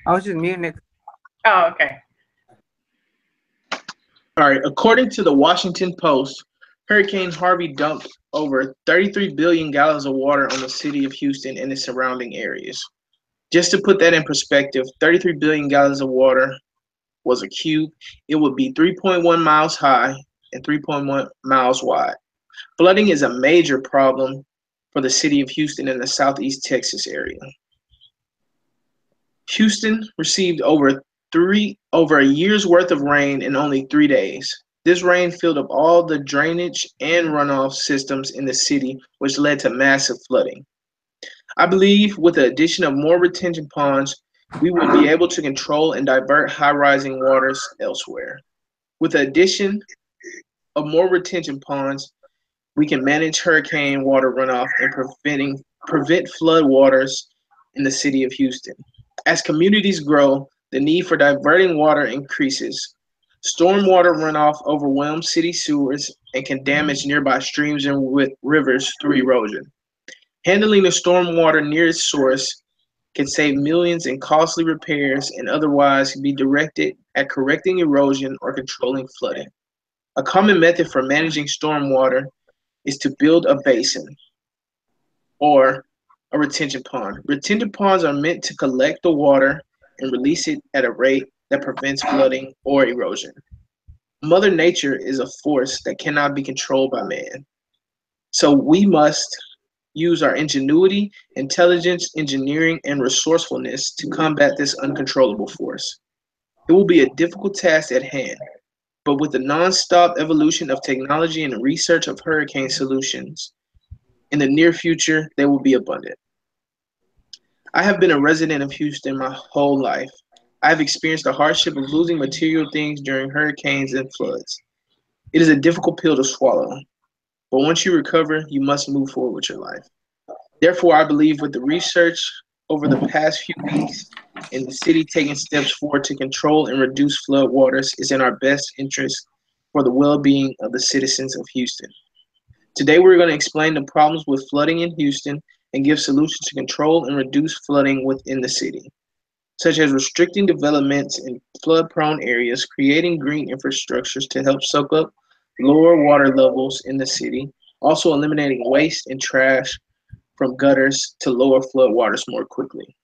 I was just muting it. Oh, okay. All right. According to the Washington Post, Hurricane Harvey dumped over 33 billion gallons of water on the city of Houston and its surrounding areas. Just to put that in perspective, 33 billion gallons of water was a cube. It would be 3.1 miles high and 3.1 miles wide. Flooding is a major problem for the city of Houston and the southeast Texas area. Houston received over a year's worth of rain in only 3 days. This rain filled up all the drainage and runoff systems in the city, which led to massive flooding. I believe with the addition of more retention ponds, we would be able to control and divert high rising waters elsewhere. With the addition of more retention ponds, we can manage hurricane water runoff and prevent flood waters in the city of Houston. As communities grow, the need for diverting water increases. Stormwater runoff overwhelms city sewers and can damage nearby streams and rivers through erosion. Handling the stormwater near its source can save millions in costly repairs and otherwise be directed at correcting erosion or controlling flooding. A common method for managing stormwater is to build a basin or a retention pond. Retention ponds are meant to collect the water and release it at a rate that prevents flooding or erosion. Mother Nature is a force that cannot be controlled by man. So we must use our ingenuity, intelligence, engineering, and resourcefulness to combat this uncontrollable force. It will be a difficult task at hand, but with the non-stop evolution of technology and research of hurricane solutions, in the near future, they will be abundant. I have been a resident of Houston my whole life. I have experienced the hardship of losing material things during hurricanes and floods. It is a difficult pill to swallow, but once you recover, you must move forward with your life. Therefore, I believe with the research over the past few weeks and the city taking steps forward to control and reduce flood waters is in our best interest for the well being of the citizens of Houston. Today, we're going to explain the problems with flooding in Houston and give solutions to control and reduce flooding within the city, such as restricting developments in flood prone areas, creating green infrastructures to help soak up lower water levels in the city, also eliminating waste and trash from gutters to lower flood waters more quickly.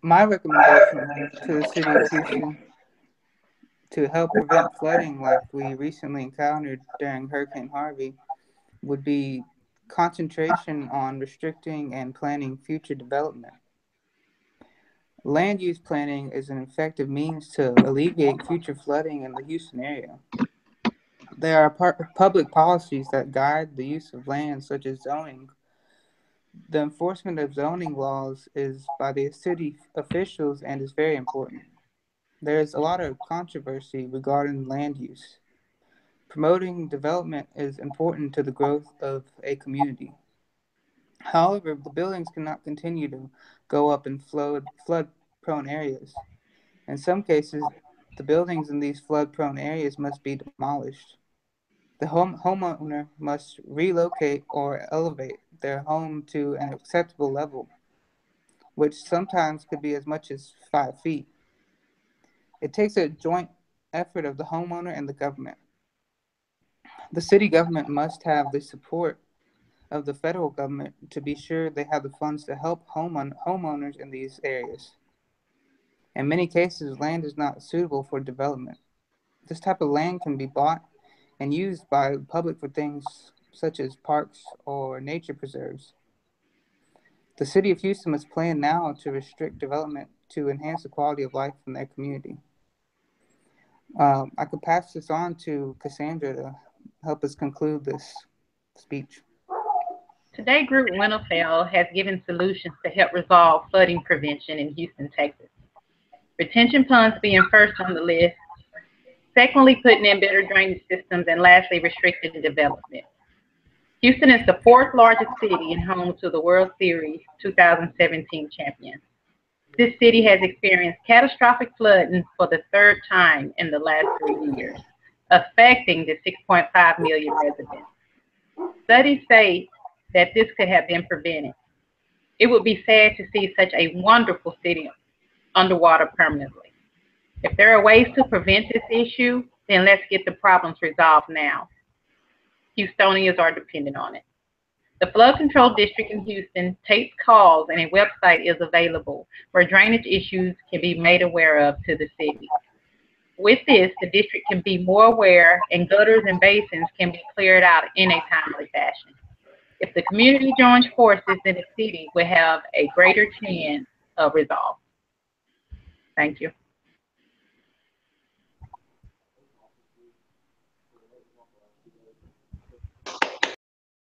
My recommendation to the city of Houston to help prevent flooding like we recently encountered during Hurricane Harvey would be concentration on restricting and planning future development. Land use planning is an effective means to alleviate future flooding in the Houston area. There are public policies that guide the use of land, such as zoning. The enforcement of zoning laws is by the city officials and is very important. There is a lot of controversy regarding land use. Promoting development is important to the growth of a community. However, the buildings cannot continue to go up in flood prone areas. In some cases, the buildings in these flood prone areas must be demolished. The homeowner must relocate or elevate their home to an acceptable level, which sometimes could be as much as 5 feet. It takes a joint effort of the homeowner and the government. The city government must have the support of the federal government to be sure they have the funds to help homeowners in these areas. In many cases, land is not suitable for development. This type of land can be bought and used by the public for things such as parks or nature preserves. The city of Houston must plan now to restrict development to enhance the quality of life in their community. I could pass this on to Cassandra to help us conclude this speech. Today, Group Winterfell has given solutions to help resolve flooding prevention in Houston, Texas. Retention ponds being first on the list, secondly, putting in better drainage systems, and lastly, restricting development. Houston is the fourth largest city and home to the World Series 2017 champions. This city has experienced catastrophic flooding for the third time in the last 3 years, affecting the 6.5 million residents. Studies say that this could have been prevented. It would be sad to see such a wonderful city underwater permanently. If there are ways to prevent this issue, then let's get the problems resolved now. Houstonians are dependent on it. The Flood Control District in Houston takes calls, and a website is available where drainage issues can be made aware of to the city. With this, the district can be more aware, and gutters and basins can be cleared out in a timely fashion. If the community joins forces, then the city will have a greater chance of resolve. Thank you.